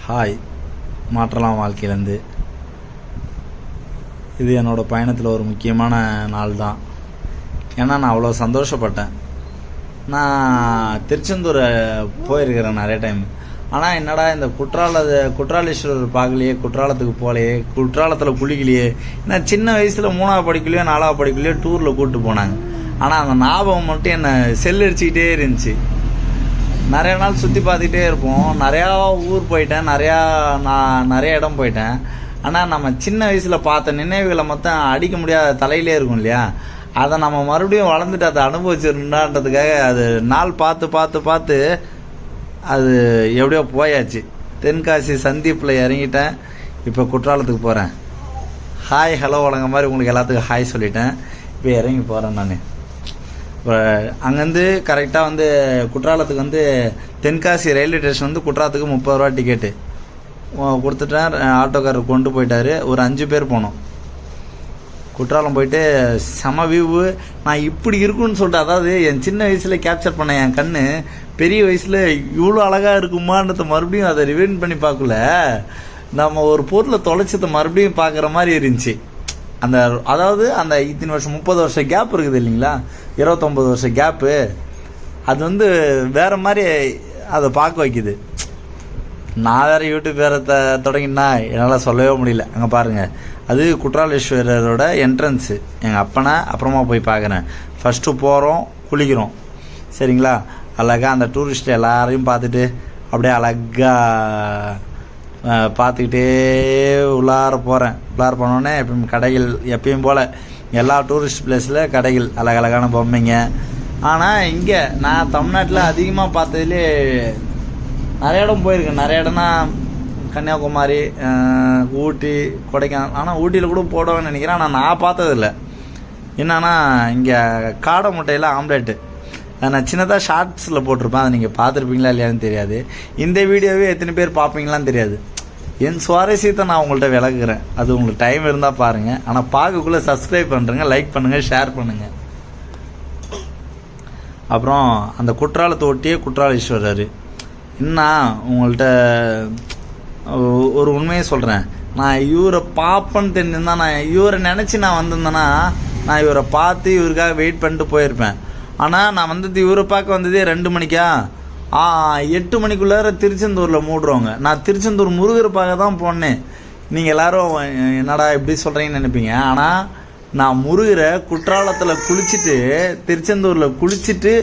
Hi மாற்றலாம் வாழ்க்கையிலேருந்து. இது என்னோடய பயணத்தில் ஒரு முக்கியமான நாள் தான். ஏன்னா நான் அவ்வளோ சந்தோஷப்பட்டேன். நான் திருச்செந்தூர் போயிருக்கிறேன் நிறைய டைம். ஆனால் என்னடா இந்த குற்றாலீஸ்வரர் பார்க்கலையே, குற்றாலத்துக்கு போகலையே, குற்றாலத்தில் குளிக்கலையே. ஏன்னா சின்ன வயசில் 3ஆவது படிக்கலையோ 4ஆவது படிக்கலையோ டூரில் கூப்பிட்டு போனாங்க. ஆனால் அந்த ஞாபகம் மட்டும் என்னை செல்லடிச்சிக்கிட்டே இருந்துச்சு. நிறைய நாள் சுற்றி பார்த்துக்கிட்டே இருப்போம். நிறையா ஊர் போயிட்டேன், நிறைய இடம் போயிட்டேன். ஆனால் நம்ம சின்ன வயசில் பார்த்த நினைவுகளை மொத்தம் அடிக்க முடியாத தலையிலே இருக்கும் இல்லையா, அதை நம்ம மறுபடியும் வளர்ந்துட்டு அதை அனுபவிச்சிருந்தான்றதுக்காக அது நாள் பார்த்து அது எப்படியோ போயாச்சு. தென்காசி சந்தீப்பில் இறங்கிட்டேன். இப்போ குற்றாலத்துக்கு போகிறேன். ஹாய் ஹலோ வழங்க மாதிரி உங்களுக்கு எல்லாத்துக்கும் ஹாய் சொல்லிட்டேன். இப்போ இறங்கி போகிறேன் நான். இப்போ அங்கேருந்து கரெக்டாக குற்றாலத்துக்கு தென்காசி ரயில்வே ஸ்டேஷன் குற்றாலத்துக்கு 30 ரூபா டிக்கெட்டு கொடுத்துட்டேன். ஆட்டோக்காரர் கொண்டு போயிட்டார். ஒரு 5 பேர் போனோம். குற்றாலம் போயிட்டு செம வியூவு. நான் இப்படி இருக்குன்னு சொல்லிட்டு, அதாவது என் சின்ன வயசில் கேப்சர் பண்ண என் கண் பெரிய வயசில் இவ்வளோ அழகாக இருக்குமான்றத மறுபடியும் அதை ரிவைண்ட் பண்ணி பார்க்கல. நம்ம ஒரு பொருளை தொலைச்சதை மறுபடியும் பார்க்குற மாதிரி இருந்துச்சு. அதாவது அந்த இத்தனை வருஷம் 30 வருஷம் கேப் இருக்குது இல்லைங்களா, 29 வருஷம் கேப்பு. அது வேறு மாதிரி அதை பார்க்க வைக்குது. நான் வேறு யூடியூப் வேறு தொடங்கினா என்னால் சொல்லவே முடியல. அங்கே பாருங்கள், அது குற்றாலீஸ்வரரோட என்ட்ரன்ஸு. எங்கள் அப்பனை அப்புறமா போய் பார்க்குறேன். ஃபஸ்ட்டு போகிறோம், குளிக்கிறோம், சரிங்களா. அழகாக அந்த டூரிஸ்ட் எல்லாரையும் பார்த்துட்டு அப்படியே அழகாக பார்த்துக்கிட்டே உள்ளார போகிறேன். உள்ளார போனோடனே எப்பயும் போல் எல்லா டூரிஸ்ட் பிளேஸில் கடைகள், அழகழகான பொம்மைங்க. ஆனால் இங்கே நான் தமிழ்நாட்டில் அதிகமாக பார்த்ததுலே நிறைய இடம் போயிருக்கேன். நிறைய இடம்னா கன்னியாகுமரி, ஊட்டி, கொடைக்கானல். ஆனால் ஊட்டியில் கூட போடுவாங்கன்னு நினைக்கிறேன். ஆனால் நான் பார்த்ததில்லை. என்னன்னா இங்கே காடை முட்டையில் ஆம்லேட்டு நான் சின்னதாக ஷார்ட்ஸில் போட்டிருப்பேன். அதை நீங்கள் பார்த்துருப்பீங்களா இல்லையான்னு தெரியாது. இந்த வீடியோவே எத்தனை பேர் பார்ப்பீங்களான்னு தெரியாது. என் சுவாரஸ்யத்தை நான் உங்கள்கிட்ட விளக்குறேன். அது உங்களுக்கு டைம் இருந்தால் பாருங்கள். ஆனால் பார்க்கக்குள்ளே சப்ஸ்கிரைப் பண்ணுறேங்க, லைக் பண்ணுங்கள், ஷேர் பண்ணுங்கள். அப்புறம் அந்த குற்றாலத்தை ஒட்டியே குற்றாலீஸ்வரர். இன்னும் உங்கள்கிட்ட ஒரு உண்மையை சொல்கிறேன். நான் இவரை பார்ப்பேன்னு தெரிஞ்சிருந்தா, நான் இவரை நினச்சி நான் வந்திருந்தேன்னா, நான் இவரை பார்த்து இவருக்காக வெயிட் பண்ணிட்டு போயிருப்பேன். ஆனால் நான் இவரை பார்க்க வந்ததே 2 மணிக்கா, 8 மணிக்குள்ளார திருச்செந்தூரில் மூடுறவங்க. நான் திருச்செந்தூர் முருகரை பார்க்க தான் போனேன். நீங்கள் எல்லோரும் என்னடா இப்படி சொல்கிறீங்கன்னு நினைப்பீங்க. ஆனால் நான் முருகரை குற்றாலத்தில் குளிச்சுட்டு, திருச்செந்தூரில் குளிச்சுட்டு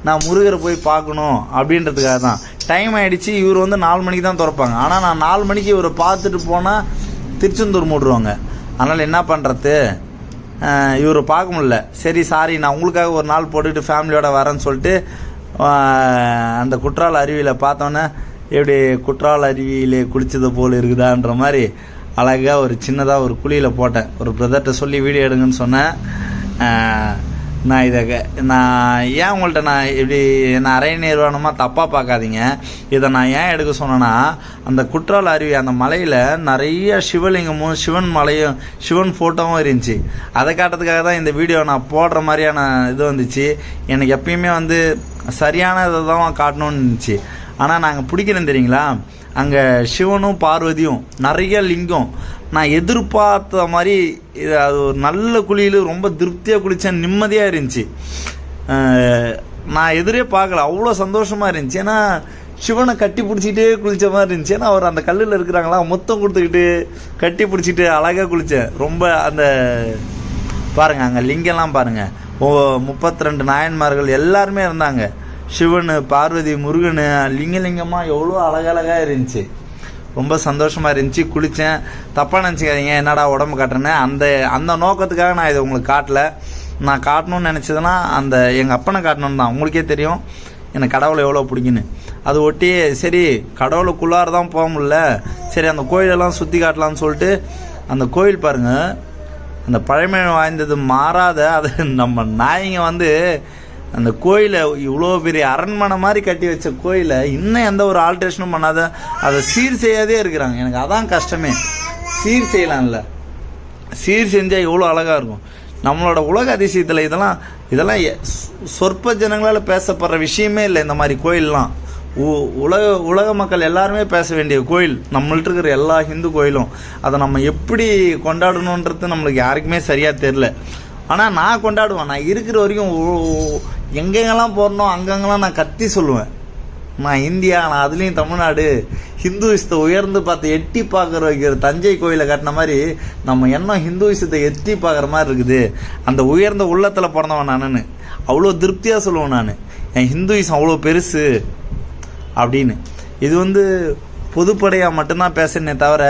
நான் முருகரை போய் பார்க்கணும் அப்படின்றதுக்காக தான். டைம் ஆகிடுச்சு. இவர் 4 மணிக்கு தான் திறப்பாங்க. ஆனால் நான் 4 மணிக்கு இவரை பார்த்துட்டு போனால் திருச்செந்தூர் மூடுருவாங்க. அதனால் என்ன பண்ணுறது, இவரை பார்க்க முடியல. சரி சாரி, நான் உங்களுக்காக ஒரு நாள் போட்டுட்டு ஃபேமிலியோடு வரேன்னு சொல்லிட்டு அந்த குற்றால அருவியில் பார்த்தோன்னே எப்படி குற்றால அருவியில் குளித்தது போல் இருக்குதான்ற மாதிரி அழகாக ஒரு சின்னதாக ஒரு குழியில் போட்டேன். ஒரு பிரதர்கிட்ட சொல்லி வீடியோ எடுங்கன்னு சொன்னேன். நான் ஏன் உங்கள்கிட்ட நான் இப்படி நான் அரை நிர்வாணமாக தப்பாக பார்க்காதீங்க. இதை நான் ஏன் எடுக்க சொன்னேன்னா, அந்த குற்றால அருவி அந்த மலையில் நிறைய சிவலிங்கமும் சிவன் மலையும் சிவன் ஃபோட்டோவும் இருந்துச்சு. அதை காட்டுறதுக்காக தான் இந்த வீடியோ நான் போடுற மாதிரியான இது வந்துச்சு. எனக்கு எப்பயுமே சரியான இதை தான் காட்டணும்னு இருந்துச்சு. ஆனால் நாங்கள் பிடிக்கிறேன் தெரியுங்களா, அங்கே சிவனும் பார்வதியும் நிறைய லிங்கம். நான் எதிர்பார்த்த மாதிரி அது ஒரு நல்ல குளியில் ரொம்ப திருப்தியாக குளித்தேன். நிம்மதியாக இருந்துச்சு. நான் எதிரே பார்க்கல, அவ்வளோ சந்தோஷமாக இருந்துச்சு. ஏன்னா சிவனை கட்டி பிடிச்சிக்கிட்டே குளித்த மாதிரி இருந்துச்சு. ஏன்னா அவர் அந்த கல்லில் இருக்கிறாங்களா, மொத்தம் கொடுத்துக்கிட்டு கட்டி பிடிச்சிட்டு அழகாக குளித்தேன். ரொம்ப பாருங்கள், அங்கே லிங்கெல்லாம் பாருங்கள். 32 நாயன்மார்கள் எல்லாருமே இருந்தாங்க. சிவன், பார்வதி, முருகன், லிங்கமாக எவ்வளோ அழகழகாக இருந்துச்சு. ரொம்ப சந்தோஷமாக இருந்துச்சு. குளித்தேன். தப்பாக நினச்சிக்காதீங்க, என்னடா உடம்பு காட்டுறேன்னு. அந்த நோக்கத்துக்காக நான் இதை உங்களுக்கு காட்டலை. நான் காட்டணும்னு நினச்சதுன்னா எங்கள் அப்பனை காட்டணுன்னு தான். உங்களுக்கே தெரியும் எனக்கு கடவுளை எவ்வளோ பிடிக்குன்னு. அது ஒட்டி சரி கடவுளுக்குள்ளார தான் போக முடியல, சரி அந்த கோயிலெல்லாம் சுற்றி காட்டலான்னு சொல்லிட்டு அந்த கோயில் பாருங்கள், அந்த பழமை வாய்ந்தது மாறாத அது நம்ம நாய்ங்க அந்த கோயிலை இவ்வளோ பெரிய அரண்மனை மாதிரி கட்டி வச்ச கோயிலை இன்னும் எந்த ஒரு ஆல்ட்ரேஷனும் பண்ணாத அதை சீர் செய்யாதே இருக்கிறாங்க. எனக்கு அதான் கஷ்டமே. சீர் செய்யலாம்ல, சீர் செஞ்சால் எவ்வளோ அழகாக இருக்கும். நம்மளோட உலக அதிசயத்தில் இதெல்லாம் சொற்ப ஜனங்களால் பேசப்படுற விஷயமே இல்லை. இந்த மாதிரி கோயிலெலாம் உலக மக்கள் எல்லாருமே பேச வேண்டிய கோயில் நம்மள்ட்ட இருக்கிற எல்லா ஹிந்து கோயிலும். அதை நம்ம எப்படி கொண்டாடணுன்றது நம்மளுக்கு யாருக்குமே சரியாக தெரில. ஆனால் நான் கொண்டாடுவேன். நான் இருக்கிற வரைக்கும் எங்கெங்கெல்லாம் போடணும் அங்கங்கெல்லாம் நான் கத்தி சொல்லுவேன், நான் இந்தியா, நான் அதுலேயும் தமிழ்நாடு, ஹிந்துவிசத்தை உயர்ந்து பார்த்து எட்டி பார்க்குற வைக்கிற தஞ்சை கோயிலை கட்டின மாதிரி நம்ம எண்ணம் ஹிந்துவிசத்தை எட்டி பார்க்குற மாதிரி இருக்குது. அந்த உயர்ந்த உள்ளத்தில் பிறந்தவன் நான், அவ்வளோ திருப்தியாக சொல்லுவேன் நான், என் ஹிந்துவிசம் அவ்வளோ பெருசு அப்படின்னு. இது பொதுப்படையாக மட்டும்தான் பேசுனே தவிர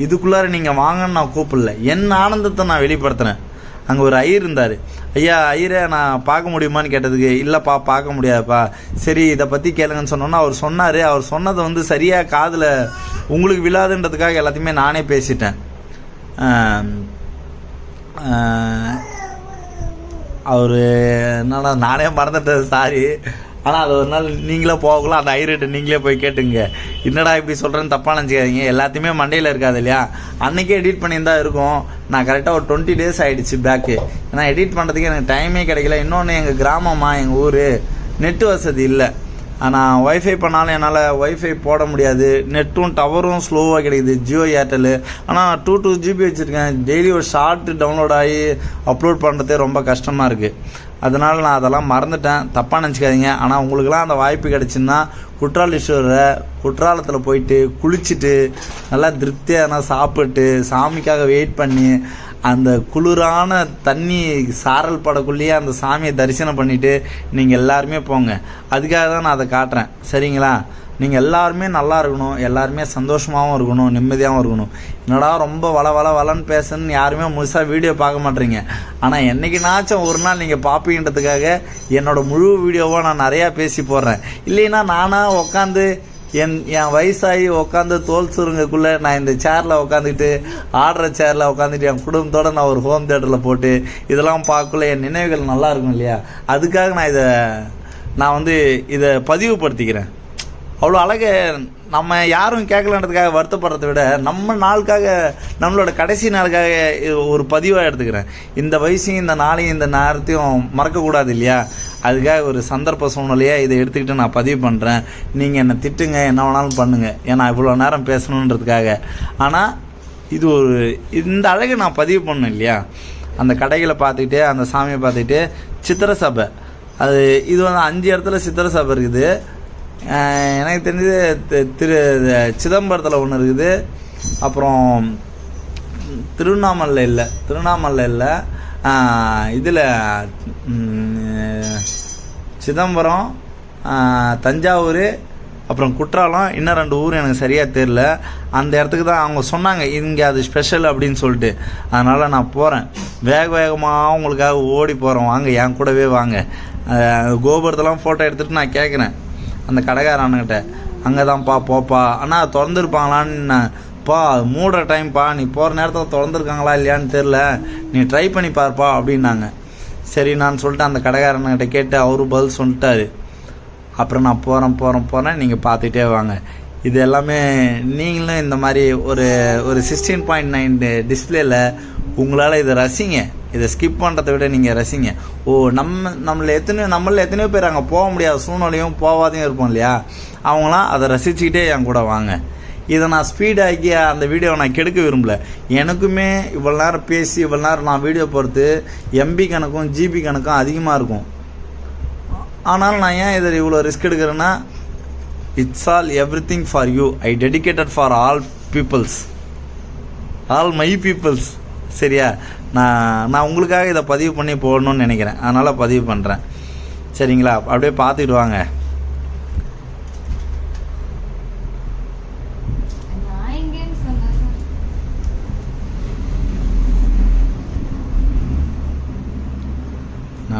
இதுக்குள்ளார நீங்கள் வாங்கன்னு நான் கூப்பிடல. என் ஆனந்தத்தை நான் வெளிப்படுத்தினேன். அங்கே ஒரு ஐயர் இருந்தார். ஐயா ஐயரை நான் பார்க்க முடியுமான்னு கேட்டதுக்கு, இல்லைப்பா பார்க்க முடியாதுப்பா. சரி இதை பற்றி கேளுங்கன்னு சொன்னோன்னா அவர் சொன்னார். அவர் சொன்னதை சரியாக காதில் உங்களுக்கு விழாதுன்றதுக்காக எல்லாத்தையுமே நானே பேசிட்டேன். அவர் என்னடா நானே மறந்துட்டேன், சாரி. ஆனால் அது ஒரு நாள் நீங்களே போகலாம், அந்த ஐரேட்டு நீங்களே போய் கேட்டுங்க. என்னடா இப்படி சொல்கிறேன்னு தப்பாக நினச்சிக்காதீங்க. எல்லாத்தையுமே மண்டையில் இருக்காது இல்லையா. அன்றைக்கே எடிட் பண்ணியிருந்தா இருக்கும். நான் கரெக்டாக ஒரு 20 days ஆகிடுச்சு பேக்கு. ஏன்னா எடிட் பண்ணுறதுக்கு எனக்கு டைமே கிடைக்கல. இன்னொன்று எங்கள் கிராமமாக எங்கள் ஊர் நெட்டு வசதி இல்லை. ஆனால் ஒய்ஃபை பண்ணாலும் என்னால் ஒய்ஃபை போட முடியாது. நெட்டும் டவரும் ஸ்லோவாக கிடைக்குது, ஜியோ ஏர்டெல்லு. ஆனால் 2 GB வச்சுருக்கேன். டெய்லி ஒரு ஷார்ட் டவுன்லோட் ஆகி அப்லோட் பண்ணுறதே ரொம்ப கஷ்டமாக இருக்குது. அதனால் நான் அதெல்லாம் மறந்துட்டேன், தப்பாக நினச்சிக்காதீங்க. ஆனால் உங்களுக்கெல்லாம் அந்த வாய்ப்பு கிடச்சின்னா குற்றாலீஸ்வரரை குற்றாலத்தில் போயிட்டு குளிச்சுட்டு நல்லா திருப்தியாக சாப்பிட்டு சாமிக்காக வெயிட் பண்ணி அந்த குளிரான தண்ணி சாரல் படக்குள்ளேயே அந்த சாமியை தரிசனம் பண்ணிவிட்டு நீங்கள் எல்லாருமே போங்க. அதுக்காக தான் நான் அதை காட்டுறேன், சரிங்களா? நீங்கள் எல்லாருமே நல்லா இருக்கணும், எல்லாருமே சந்தோஷமாகவும் இருக்கணும், நிம்மதியாகவும் இருக்கணும். என்னடா ரொம்ப வளன்னு பேசுன்னு யாருமே முழுசாக வீடியோ பார்க்க மாட்டேறீங்க. ஆனால் என்றைக்குனாச்சும் ஒரு நாள் நீங்கள் பார்ப்பீங்கன்றதுக்காக என்னோடய முழு வீடியோவாக நான் நிறையா பேசி போடுறேன். இல்லைன்னா நானாக உட்காந்து என் வயசாகி உட்காந்து தோல் சுருங்கக்குள்ளே நான் இந்த சேரில் உட்காந்துக்கிட்டு ஆடுற சேரில் உட்காந்துட்டு என் குடும்பத்தோடு நான் ஒரு ஹோம் தியேட்டரில் போட்டு இதெல்லாம் பார்க்கல என் நினைவுகள் நல்லா இருக்கும் இல்லையா? அதுக்காக நான் இதை பதிவுபடுத்திக்கிறேன். அவ்வளோ அழகை நம்ம யாரும் கேட்கலன்றதுக்காக வருத்தப்படுறதை விட நம்ம நாளுக்காக, நம்மளோட கடைசி நாளுக்காக ஒரு பதிவாக எடுத்துக்கிறேன். இந்த வயசையும் இந்த நாளையும் இந்த நேரத்தையும் மறக்கக்கூடாது இல்லையா? அதுக்காக ஒரு சந்தர்ப்ப சூழ்நிலையாக இதை எடுத்துக்கிட்டு நான் பதிவு பண்ணுறேன். நீங்கள் என்னை திட்டுங்க, என்ன வேணாலும் பண்ணுங்கள், ஏன்னா இவ்வளோ நேரம் பேசணுன்றதுக்காக. ஆனால் இந்த அழகை நான் பதிவு பண்ணேன் இல்லையா? அந்த கடைகளை பார்த்துக்கிட்டே அந்த சாமியை பார்த்துக்கிட்டு சித்திரை சபை, இது 5 இடத்துல சித்திரை சபை இருக்குது. எனக்கு தெரிஞ்சது சிதம்பரத்தில் ஒன்று இருக்குது. அப்புறம் திருவண்ணாமலை இல்லை, இதில் சிதம்பரம், தஞ்சாவூர், அப்புறம் குற்றாலம், இன்னும் 2 ஊர் எனக்கு சரியாக தெரில. அந்த இடத்துக்கு தான் அவங்க சொன்னாங்க இங்கே அது ஸ்பெஷல் அப்படின்னு சொல்லிட்டு. அதனால் நான் போகிறேன், வேகமாக உங்களுக்காக ஓடி போகிறேன். வாங்க, என் கூடவே வாங்க. கோபுரத்தெல்லாம் ஃபோட்டோ எடுத்துகிட்டு நான் கேட்குறேன் அந்த கடைக்காரன்கிட்ட, அங்கே தான்ப்பா போப்பா, அண்ணா திறந்துருப்பாங்களான்னு. மூடுற டைம்ப்பா, நீ போகிற நேரத்தில் திறந்துருக்காங்களா இல்லையான்னு தெரில, நீ ட்ரை பண்ணி பார்ப்பா அப்படின்னாங்க. சரி நான் சொல்லிட்டு அந்த கடைக்காரன்கிட்ட கேட்டு அவரு பதில் சொல்லிட்டாரு. அப்புறம் நான் போகிறேன், நீங்கள் பார்த்துட்டே வாங்க. இது எல்லாமே நீங்களும் இந்த மாதிரி ஒரு 16.9 டிஸ்பிளேல உங்களால் இதை ரசிங்க. இதை ஸ்கிப் பண்ணுறதை விட நீங்கள் ரசிங்க. நம்மள எத்தனையோ பேர் அங்கே போக முடியாத சூழ்நிலையும் போகாதையும் இருப்போம் இல்லையா? அவங்களாம் அதை ரசிச்சுக்கிட்டே என் கூட வாங்க. இதை நான் ஸ்பீடாக்கி அந்த வீடியோவை நான் கெடுக்க விரும்பல. எனக்குமே இவ்வளோ நேரம் பேசி இவ்வளோ நேரம் நான் வீடியோ பொறுத்து MB கணக்கும் GB கணக்கும் அதிகமாக இருக்கும். ஆனாலும் நான் ஏன் இதில் இவ்வளோ ரிஸ்க் எடுக்கிறேன்னா, it's all everything for you. I dedicated for all my peoples. சரியா? நான் உங்களுக்காக இதை பதிவு பண்ணி போடணும்னு நினைக்கிறேன், அதனால் பதிவு பண்ணுறேன். சரிங்களா? அப்படியே பார்த்துக்கிட்டு வாங்க.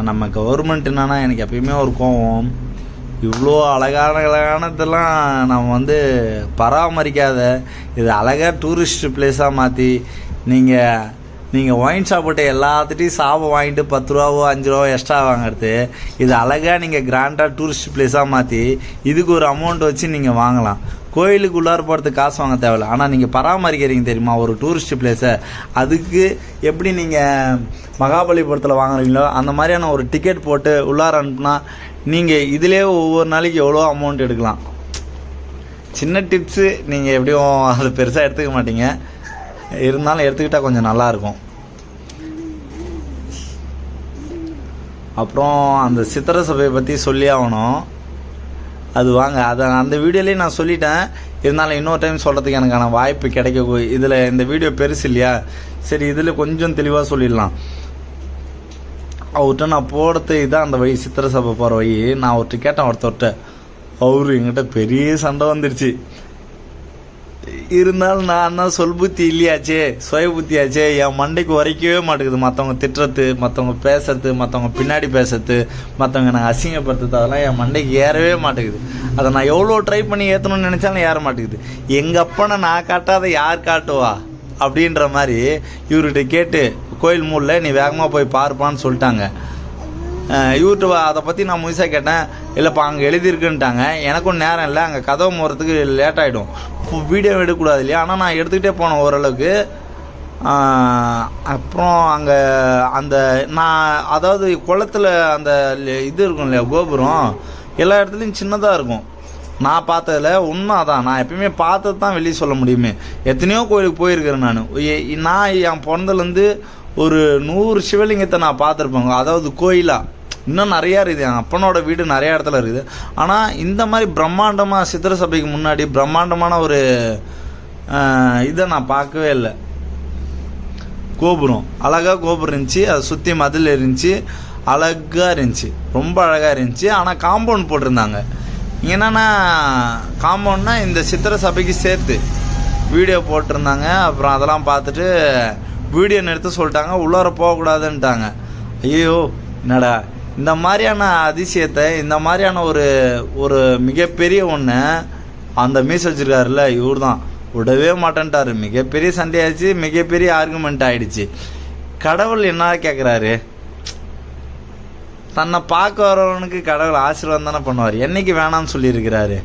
நம்ம கவர்மெண்ட்டுனா எனக்கு எப்பயுமே ஒரு கோவம். இவ்வளோ அழகானதெல்லாம் நம்ம பராமரிக்காத, இது அழகாக டூரிஸ்ட் பிளேஸாக மாற்றி நீங்கள் ஒயின் ஷாப்பிட்ட எல்லாத்துட்டையும் சாபம் வாங்கிட்டு 10 ரூபாவோ 5 ரூபாவோ எக்ஸ்ட்ரா வாங்குறது, இது அழகாக நீங்கள் கிராண்டாக டூரிஸ்ட் பிளேஸாக மாற்றி இதுக்கு ஒரு அமௌண்ட் வச்சு நீங்கள் வாங்கலாம். கோயிலுக்கு உள்ளார போகிறதுக்கு காசு வாங்க தேவையில்லை. ஆனால் நீங்கள் பராமரிக்கிறீங்க தெரியுமா ஒரு டூரிஸ்ட் பிளேஸை, அதுக்கு எப்படி நீங்கள் மகாபலிபுரத்தில் வாங்குறீங்களோ அந்த மாதிரியான ஒரு டிக்கெட் போட்டு உள்ளார அனுப்புனா நீங்கள் இதிலே ஒவ்வொரு நாளைக்கு எவ்வளோ அமௌண்ட் எடுக்கலாம். சின்ன டிப்ஸு, நீங்கள் எப்படியும் அது பெருசாக எடுத்துக்க மாட்டீங்க, இருந்தாலும் எடுத்துக்கிட்டால் கொஞ்சம் நல்லாயிருக்கும். அப்புறம் அந்த சித்திரை சபையை பற்றி சொல்லி ஆகணும். அது வாங்க, அதை அந்த வீடியோலேயே நான் சொல்லிட்டேன், இருந்தாலும் இன்னொரு டைம் சொல்கிறதுக்கு எனக்கான வாய்ப்பு கிடைக்க. இதில் இந்த வீடியோ பெருசு இல்லையா, சரி இதில் கொஞ்சம் தெளிவாக சொல்லிடலாம். அவர்கிட்ட நான் போகிறது இதான் அந்த வழி, சித்திரை சபை போகிற வழி. நான் அவர்கிட்ட கேட்டேன், ஒருத்தர்கிட்ட, அவரு என்கிட்ட பெரிய சண்டை வந்துடுச்சு. இருந்தாலும் நான் தான் சொல் புத்தி இல்லையாச்சே, சுய புத்தியாச்சே, என் மண்டைக்கு உரைக்கவே மாட்டேங்குது. மற்றவங்க திட்டுறது, மற்றவங்க பேசுறது, மற்றவங்க பின்னாடி பேசுறது, மற்றவங்க நான் அசிங்கப்படுத்துறது, அதெல்லாம் என் மண்டைக்கு ஏறவே மாட்டேங்குது. அதை நான் எவ்வளோ ட்ரை பண்ணி ஏற்றணும்னு நினச்சாலும் ஏற மாட்டேங்குது. எங்கள் அப்பனை நான் காட்டாத யார் காட்டுவா அப்படின்ற மாதிரி இவர்கிட்ட கேட்டு, கோயில் மூலில் நீ வேகமாக போய் பார்ப்பான்னு சொல்லிட்டாங்க. இவர்கிட்ட அதை பற்றி நான் முழுசாக கேட்டேன். இல்லைப்பா அங்கே எழுதியிருக்குன்ட்டாங்க. எனக்கும் நேரம் இல்லை, அங்கே கதவு போகிறதுக்கு லேட் ஆகிடும், வீடியோ எடுக்கக்கூடாது இல்லையா. ஆனால் நான் எடுத்துக்கிட்டே போனேன் ஓரளவுக்கு. அப்புறம் அங்கே அந்த நான் அதாவது குளத்தில் அந்த இது இருக்கும் இல்லையா, கோபுரம் எல்லா இடத்துலையும் சின்னதாக இருக்கும். நான் பார்த்ததில் உண்மை அதான், நான் எப்பயுமே பார்த்தது தான் வெளியே சொல்ல முடியுமே. எத்தனையோ கோயிலுக்கு போயிருக்கிறேன் நான் என் பிறந்தலேருந்து ஒரு 100 சிவலிங்கத்தை நான் பார்த்துருப்பேங்க. அதாவது கோயிலாக இன்னும் நிறையா இருக்குது, என் அப்பனோட வீடு நிறையா இடத்துல இருக்குது. ஆனால் இந்த மாதிரி பிரம்மாண்டமாக சித்திரை சபைக்கு முன்னாடி பிரம்மாண்டமான ஒரு இதை நான் பார்க்கவே இல்லை. கோபுரம் அழகாக கோபுரம் இருந்துச்சு, அதை சுற்றி மதில் இருந்துச்சு, அழகாக இருந்துச்சு, ரொம்ப அழகாக இருந்துச்சு. ஆனால் காம்பவுண்ட் போட்டிருந்தாங்க. என்னென்னா காம்பவுண்ட்னா இந்த சித்திரை சபைக்கு சேர்த்து வீடியோ போட்டிருந்தாங்க. அப்புறம் அதெல்லாம் பார்த்துட்டு வீடியோ நிறுத்த சொல்லிட்டாங்க, உள்ளார போகக்கூடாதுன்ட்டாங்க. ஐயோ என்னடா, இந்த மாதிரியான அதிசயத்தை, இந்த மாதிரியான ஒரு மிகப்பெரிய ஒன்று அந்த மீஸ் வச்சுருக்காருல்ல இவர் தான் விடவே மாட்டேன்ட்டார். மிகப்பெரிய சண்டையாச்சு, மிகப்பெரிய ஆர்குமெண்ட் ஆகிடுச்சு. கடவுள் என்ன கேட்குறாரு, தன்னை பார்க்க வரவனுக்கு கடவுள் ஆசீர்வாதம் தானே பண்ணுவார், என்றைக்கு வேணான்னு சொல்லியிருக்கிறாரு.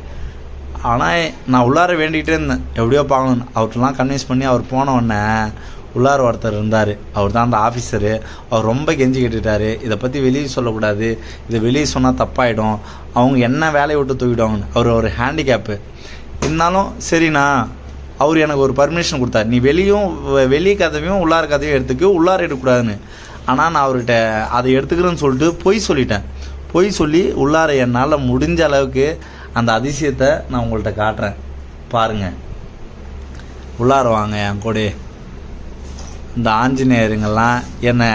ஆனால் நான் உள்ளார வேண்டிகிட்டே இருந்தேன், எப்படியோ பார்க்கணும். அவர்கிட்டலாம் கன்வின்ஸ் பண்ணி அவர் போனவுடனே உள்ளார ஒருத்தர் இருந்தார், அவர் தான் அந்த ஆஃபீஸரு. அவர் ரொம்ப கெஞ்சி கேட்டுட்டார், இதை பற்றி வெளியே சொல்லக்கூடாது, இதை வெளியே சொன்னால் தப்பாயிடும், அவங்க என்ன வேலையை விட்டு தூக்கிடுவாங்கன்னு. அவர் ஒரு ஹேண்டிகேப்பு. இருந்தாலும் சரிண்ணா, அவர் எனக்கு ஒரு பர்மிஷன் கொடுத்தார், நீ வெளியே கதவையும் உள்ளார கதவையும் எடுத்துக்கு, உள்ளார எடுக்கக்கூடாதுன்னு. ஆனால் நான் அவர்கிட்ட அதை எடுத்துக்கிறேன்னு சொல்லிட்டு பொய் சொல்லி உள்ளார என்னால் முடிஞ்ச அளவுக்கு அந்த அதிசயத்தை நான் உங்கள்கிட்ட காட்டுறேன் பாருங்கள். உள்ளார வாங்க என் கூட. இந்த ஆஞ்சநேயருங்கெல்லாம் என்னை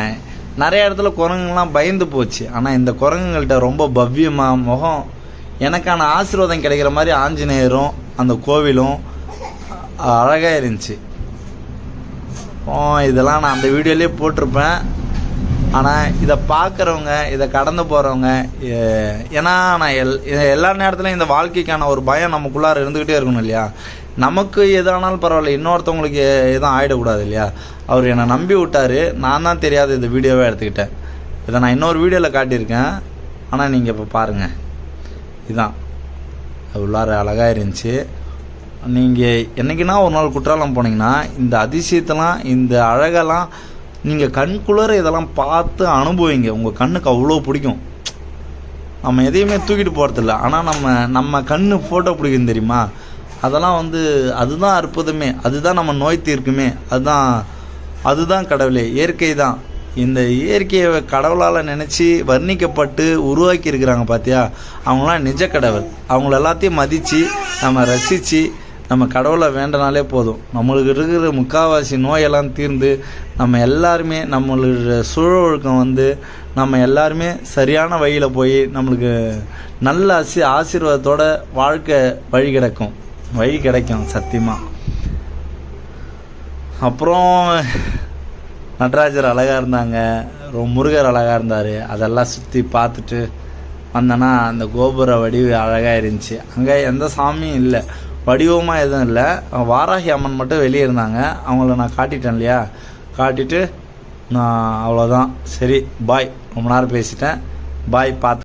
நிறைய இடத்துல குரங்குங்கள்லாம் பயந்து போச்சு. ஆனால் இந்த குரங்குங்கள்கிட்ட ரொம்ப பவ்யமாக முகம் எனக்கான ஆசீர்வாதம் கிடைக்கிற மாதிரி ஆஞ்சநேயரும் அந்த கோவிலும் அழகாக இருந்துச்சு. இதெல்லாம் நான் அந்த வீடியோலேயே போட்டிருப்பேன். ஆனால் இதை பார்க்குறவங்க, இதை கடந்து போகிறவங்க, ஏன்னா நான் எல்லா நேரத்துலையும் இந்த வாழ்க்கைக்கான ஒரு பயம் நமக்குள்ளார இருந்துக்கிட்டே இருக்கணும் இல்லையா. நமக்கு எதானாலும் பரவாயில்ல, இன்னொருத்தவங்களுக்கு எதுவும் ஆகிடக்கூடாது இல்லையா. அவர் என்னை நம்பி விட்டார், நான் தான் தெரியாத இந்த வீடியோவே எடுத்துக்கிட்டேன். இதை நான் இன்னொரு வீடியோவில் காட்டியிருக்கேன், ஆனால் நீங்கள் இப்போ பாருங்கள். இதுதான் உள்ளார அழகாக இருந்துச்சு. நீங்கள் என்றைக்குன்னா ஒரு நாள் குற்றாலம் போனீங்கன்னா இந்த அதிசயத்தெல்லாம், இந்த அழகெல்லாம் நீங்கள் கண்குளர இதெல்லாம் பார்த்து அனுபவிங்க. உங்கள் கண்ணுக்கு அவ்வளோ பிடிக்கும். நம்ம எதையுமே தூக்கிட்டு போகிறதில்ல, ஆனால் நம்ம கண்ணு ஃபோட்டோ பிடிக்கும் தெரியுமா. அதெல்லாம் அதுதான் அற்புதமே, அதுதான் நம்ம நோய் தீர்க்குமே, அதுதான் கடவுளே, இயற்கை தான். இந்த இயற்கையை கடவுளால் நினச்சி வர்ணிக்கப்பட்டு உருவாக்கி இருக்கிறாங்க பார்த்தியா, அவங்களாம் நிஜ கடவுள். அவங்கள எல்லாத்தையும் மதித்து நம்ம ரசித்து நம்ம கடவுளை வேண்டனாலே போதும். நம்மளுக்கு இருக்கிற முக்கால்வாசி நோயெல்லாம் தீர்ந்து நம்ம எல்லாருமே நம்மளோட சூழொழுக்கம் நம்ம எல்லாருமே சரியான வழியில் போய் நம்மளுக்கு நல்ல ஆசீர்வாதத்தோட வாழ்க்கை வழி கிடைக்கும் சத்தியமாக. அப்புறம் நடராஜர் அழகாக இருந்தாங்க, முருகர் அழகாக இருந்தார். அதெல்லாம் சுற்றி பார்த்துட்டு வந்தேன்னா அந்த கோபுர வடிவு அழகாக இருந்துச்சு. அங்கே எந்த சாமியும் இல்லை, வடிவமாக எதுவும் இல்லை. வாராகி அம்மன் மட்டும் வெளியே இருந்தாங்க, அவங்கள நான் காட்டிட்டேன் இல்லையா. காட்டிட்டு நான் அவ்வளோதான். சரி பாய், ரொம்ப நேரம் பேசிட்டேன், பாய். பார்த்து